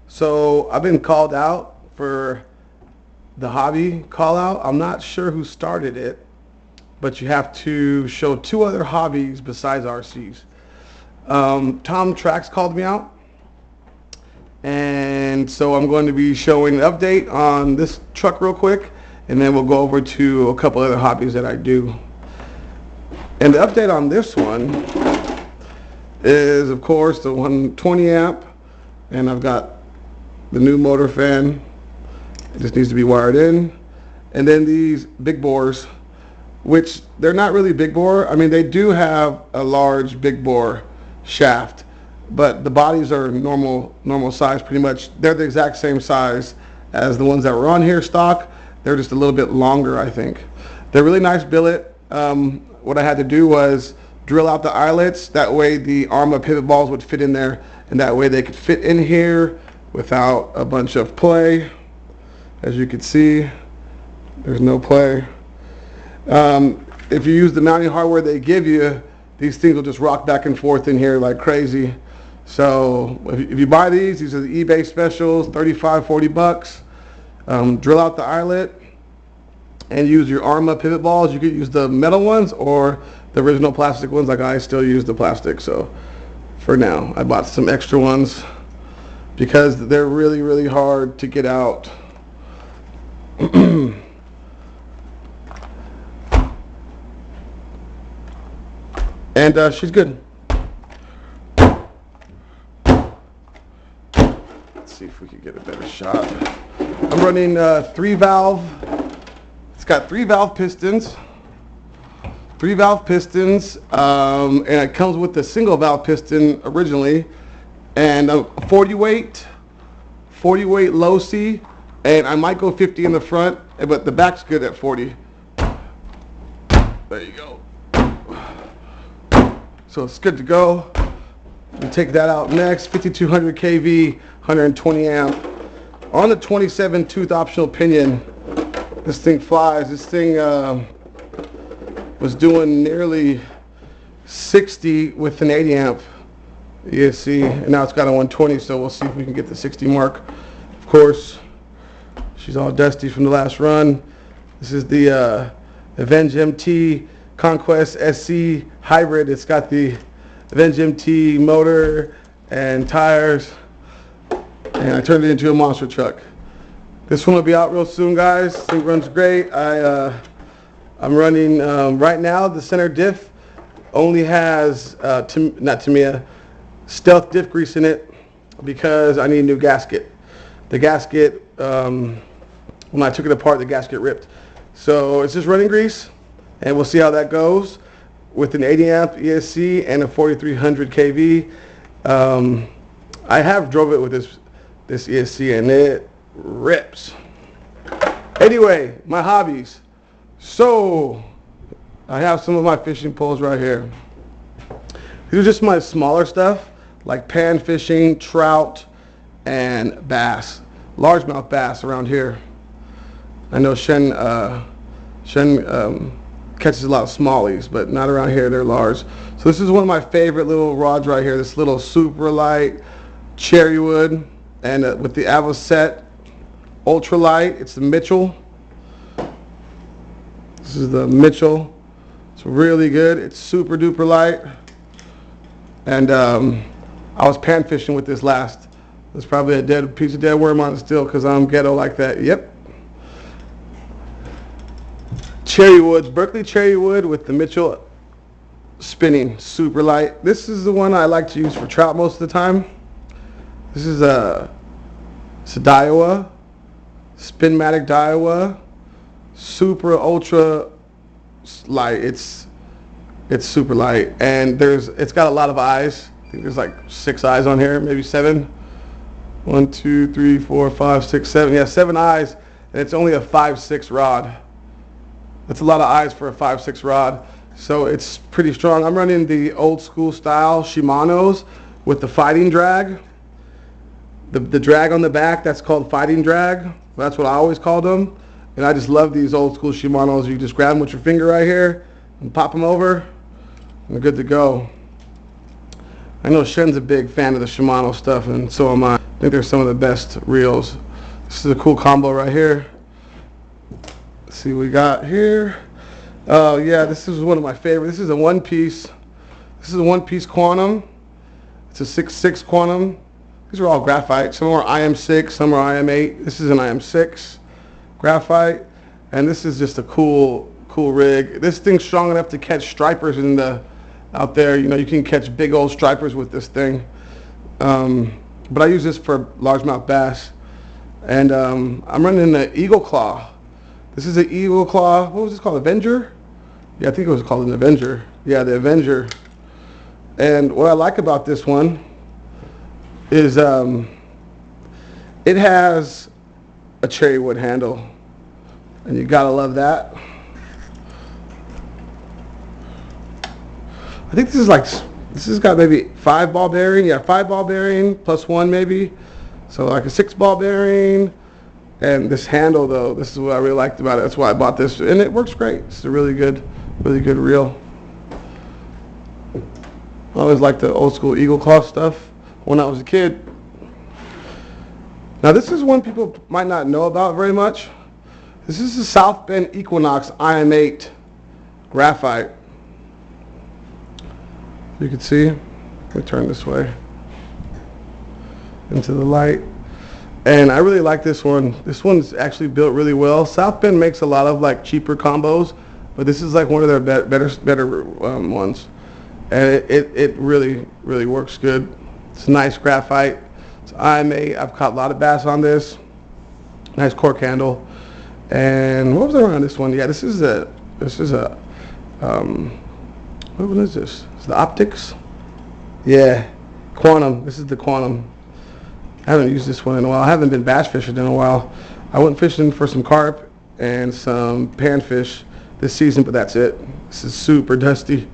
So I've been called out for the hobby call out. I'm not sure who started it, but you have to show two other hobbies besides RCs. Tom Trax called me out, and so I'm going to be showing an update on this truck real quick, and then we'll go over to a couple other hobbies that I do. And the update on this one is, of course, the 120 amp, and I've got the new motor fan. It just needs to be wired in. And then these big bores, which they're not really big bore. I mean, they do have a large big bore shaft, but the bodies are normal size pretty much. They're the exact same size as the ones that were on here stock. They're just a little bit longer, I think. They're really nice billet. What I had to do was drill out the eyelets. That way the Arma pivot balls would fit in there, and that way they could fit in here without a bunch of play. As you can see, there's no play. If you use the mounting hardware they give you, these things will just rock back and forth in here like crazy. So if you buy these are the eBay specials, 35, 40 bucks. Drill out the eyelet and use your Arma pivot balls. You could use the metal ones or the original plastic ones. Like I still use the plastic. So for now, I bought some extra ones because they're really hard to get out. And she's good. Let's see if we can get a better shot. I'm running 3-valve. It's got 3-valve pistons. 3-valve pistons, and it comes with the single valve piston originally, and a 40 weight low C, and I might go 50 in the front, but the back's good at 40. There you go. So it's good to go. We'll take that out next. 5200 kV, 120 amp. On the 27 tooth optional pinion, this thing flies. This thing was doing nearly 60 with an 80 amp ESC, and now it's got a 120, so we'll see if we can get the 60 mark. Of course, she's all dusty from the last run. This is the Avenge MT Conquest SC hybrid. It's got the Avenge MT motor and tires, and I turned it into a monster truck. This one will be out real soon, guys. This thing runs great. I'm running right now. The center diff only has stealth diff grease in it because I need a new gasket. The gasket, when I took it apart, the gasket ripped. So it's just running grease, and we'll see how that goes with an 80 amp ESC and a 4300 kV. I have drove it with this ESC, and it rips. Anyway, my hobbies. So I have some of my fishing poles right here. These are just my smaller stuff, like pan fishing, trout, and bass, largemouth bass around here. I know Shen catches a lot of smallies, but not around here. They're large. So this is one of my favorite little rods right here. This little super light cherry wood, and with the Avocet ultra light. It's the Mitchell. This is the Mitchell. It's really good. It's super duper light. And I was pan fishing with this last. There's probably a dead piece of dead worm on it still because I'm ghetto like that. Yep. Cherry woods, Berkeley cherry wood with the Mitchell spinning, super light. This is the one I like to use for trout most of the time. This is a Daiwa, Spinmatic Daiwa, super ultra light. It's super light, and it's got a lot of eyes. I think there's like 6 eyes on here, maybe 7. 1, 2, 3, 4, 5, 6, 7. Yeah, 7 eyes, and it's only a 5/6 rod. That's a lot of eyes for a 5/6 rod, so it's pretty strong. I'm running the old school style Shimano's with the fighting drag. The drag on the back, that's called fighting drag. That's what I always called them. And I just love these old school Shimano's. You just grab them with your finger right here and pop them over, and they're good to go. I know Shen's a big fan of the Shimano stuff, and so am I. I think they're some of the best reels. This is a cool combo right here. Let's see what we got here. Oh yeah, this is one of my favorites. This is a one piece. This is a one piece quantum. It's a 6.6 quantum. These are all graphite. Some are IM6, some are IM8. This is an IM6 graphite, and this is just a cool rig. This thing's strong enough to catch stripers out there. You know, you can catch big old stripers with this thing. But I use this for largemouth bass, and I'm running the Eagle Claw. This is an Eagle Claw. What was this called? Avenger? Yeah, I think it was called an Avenger. Yeah, the Avenger. And what I like about this one is it has a cherry wood handle, and you gotta love that. I think this has got maybe 5 ball bearing. Yeah, 5 ball bearing plus 1 maybe. So like a 6 ball bearing. And this handle though, this is what I really liked about it. That's why I bought this, and it works great. It's a really good reel. I always liked the old school Eagle Claw stuff when I was a kid. Now this is one people might not know about very much. This is the South Bend Equinox IM8 graphite. You can see, let me turn this way into the light. And I really like this one. This one's actually built really well. South Bend makes a lot of like cheaper combos, but this is like one of their better ones. And it really works good. It's nice graphite. It's IM8. I've caught a lot of bass on this. Nice cork handle. And what was around this one? Yeah, this is a what one is this? It's the Optics. Yeah, Quantum. This is the Quantum. I haven't used this one in a while. I haven't been bass fishing in a while. I went fishing for some carp and some panfish this season, but that's it. This is super dusty.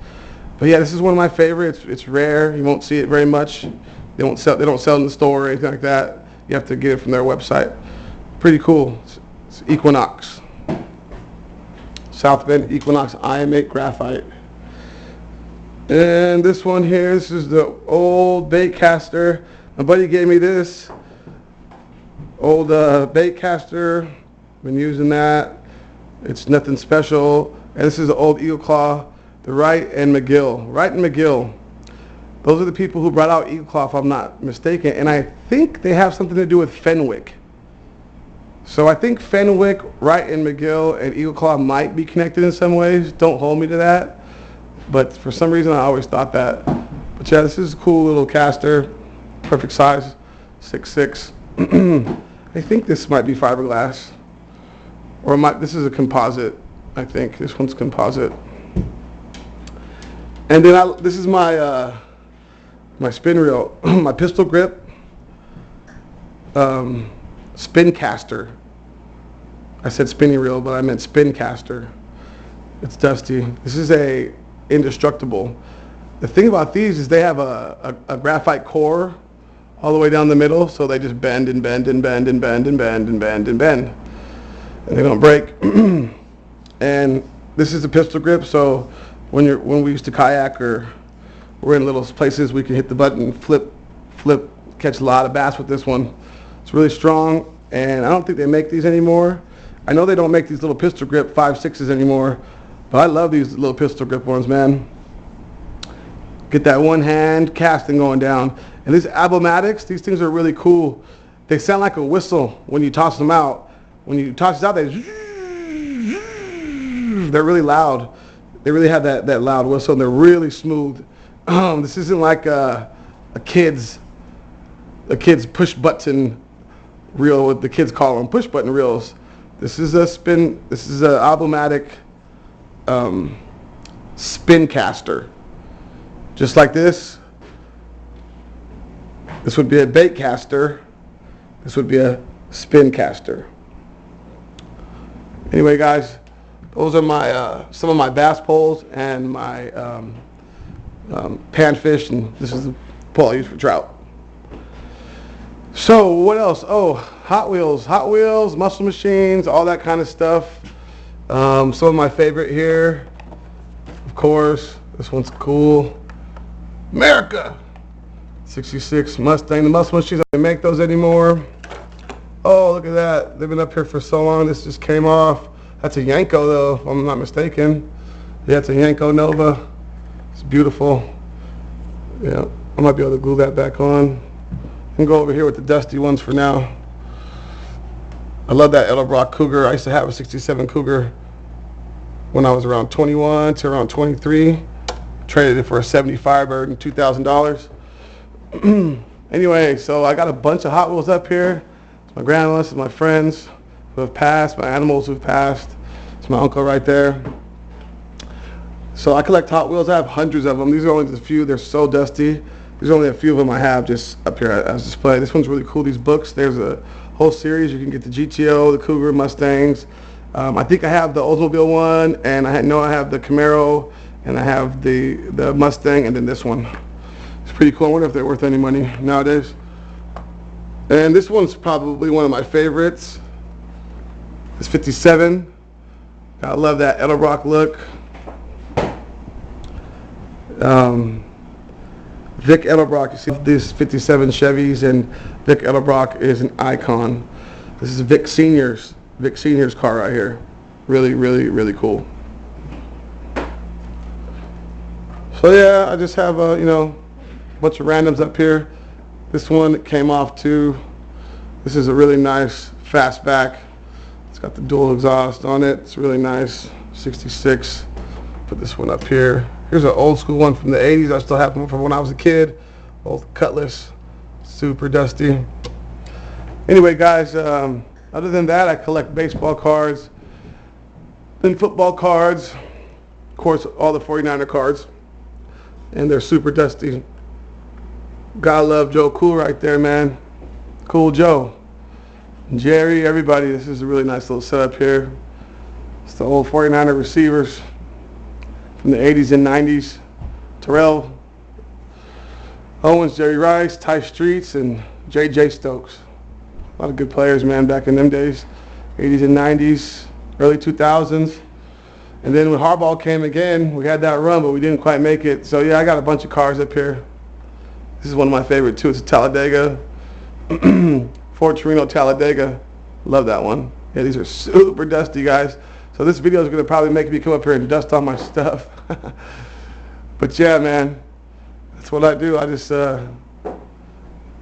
But yeah, this is one of my favorites. It's rare. You won't see it very much. They don't sell it in the store or anything like that. You have to get it from their website. Pretty cool. It's Equinox. South Bend Equinox IM8 graphite. And this one here, this is the old bait caster. My buddy gave me this old bait caster. Been using that. It's nothing special. And this is the old Eagle Claw, the Wright and McGill. Wright and McGill. Those are the people who brought out Eagle Claw, if I'm not mistaken. And I think they have something to do with Fenwick. So I think Fenwick, Wright and McGill, and Eagle Claw might be connected in some ways. Don't hold me to that. But for some reason, I always thought that. But yeah, this is a cool little caster. Perfect size, 6.6. I think this might be fiberglass. Or this is a composite, I think. This one's composite. And then this is my my spin reel, my pistol grip spin caster. I said spinning reel, but I meant spin caster. It's dusty. This is a indestructible. The thing about these is they have a graphite core all the way down the middle, so they just bend and bend and bend and bend and bend and bend and bend, and they don't break. And this is a pistol grip, so when we used to kayak or we're in little places, we can hit the button, flip, catch a lot of bass with this one. It's really strong, and I don't think they make these anymore. I know they don't make these little pistol grip 5.6s anymore, but I love these little pistol grip ones, man. Get that one hand casting going down. And these Abomatics, these things are really cool. They sound like a whistle when you toss them out. When you toss it out, they're really loud. They really have that loud whistle, and they're really smooth. This isn't like a kid's push button reel, what the kids call them, push button reels. This is a Abomatic spin caster. Just like this. This would be a bait caster. This would be a spin caster. Anyway, guys, those are my some of my bass poles and my panfish, and this is the pole I use for trout. So what else? Oh, Hot Wheels, muscle machines, all that kind of stuff. Some of my favorite here, of course, this one's cool. America! '66 Mustang. The muscle machines, don't make those anymore. Oh, look at that. They've been up here for so long. This just came off. That's a Yanko, though, if I'm not mistaken. Yeah, it's a Yanko Nova. It's beautiful. Yeah, I might be able to glue that back on. And go over here with the dusty ones for now. I love that Edelbrock Cougar. I used to have a '67 Cougar when I was around 21 to around 23. Traded it for a '70 Firebird and $2,000. Anyway, so I got a bunch of Hot Wheels up here. It's my grandmas, it's my friends who have passed, my animals who've passed. It's my uncle right there. So I collect Hot Wheels. I have hundreds of them. These are only just a few. They're so dusty. There's only a few of them I have just up here as display. This one's really cool. These books. There's a whole series. You can get the GTO, the Cougar, Mustangs. I think I have the Oldsmobile one, and I know I have the Camaro, and I have the Mustang, and then this one. It's pretty cool. I wonder if they're worth any money nowadays. And this one's probably one of my favorites. It's '57. I love that Edelbrock look. Vic Edelbrock, you see these '57 Chevys, and Vic Edelbrock is an icon. This is Vic Senior's car right here. Really, really, really cool. So yeah, I just have a bunch of randoms up here. This one came off too. This is a really nice fastback. It's got the dual exhaust on it. It's really nice. '66. Put this one up here. Here's an old school one from the '80s. I still have one from when I was a kid. Old Cutlass. Super dusty. Anyway, guys, other than that, I collect baseball cards, then football cards, of course, all the 49er cards, and they're super dusty. Gotta love Joe Cool right there, man. Cool Joe. Jerry, everybody. This is a really nice little setup here. It's the old 49er receivers from the '80s and '90s. Terrell Owens, Jerry Rice, Ty Streets, and J.J. Stokes. A lot of good players, man, back in them days. '80s and '90s, early 2000s. And then when Harbaugh came again, we had that run, but we didn't quite make it. So, yeah, I got a bunch of cars up here. This is one of my favorite, too. It's a Talladega. Ford Torino Talladega. Love that one. Yeah, these are super dusty, guys. So this video is going to probably make me come up here and dust all my stuff. But, yeah, man, that's what I do. I just... a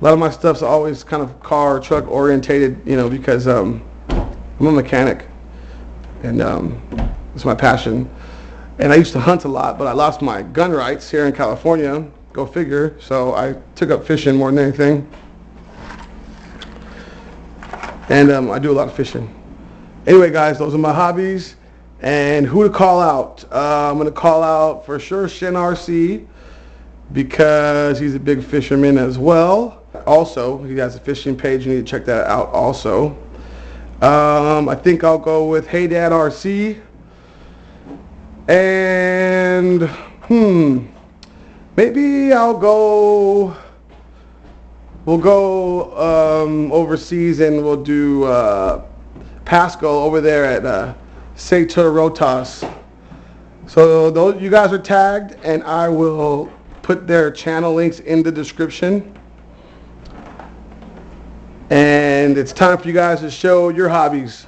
lot of my stuff's always kind of car or truck orientated, because I'm a mechanic, and it's my passion. And I used to hunt a lot, but I lost my gun rights here in California. Go figure. So I took up fishing more than anything, and I do a lot of fishing. Anyway, guys, those are my hobbies. And who to call out? I'm gonna call out for sure Shin RC, because he's a big fisherman as well. Also, he has a fishing page. You need to check that out also. I think I'll go with Hey Dad RC. And maybe we'll go overseas, and we'll do Pasco over there at Setor Rotas. So those, you guys are tagged, and I will put their channel links in the description. And it's time for you guys to show your hobbies.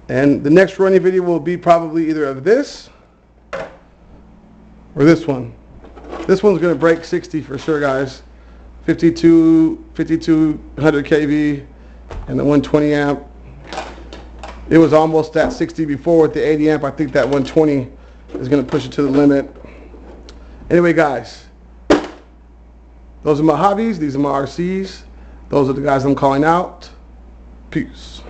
And the next running video will be probably either of this or this one. This one's going to break 60 for sure, guys. 5200 kV and the 120 amp. It was almost at 60 before with the 80 amp. I think that 120 is going to push it to the limit. Anyway, guys, those are my hobbies. These are my RCs. Those are the guys I'm calling out. Peace.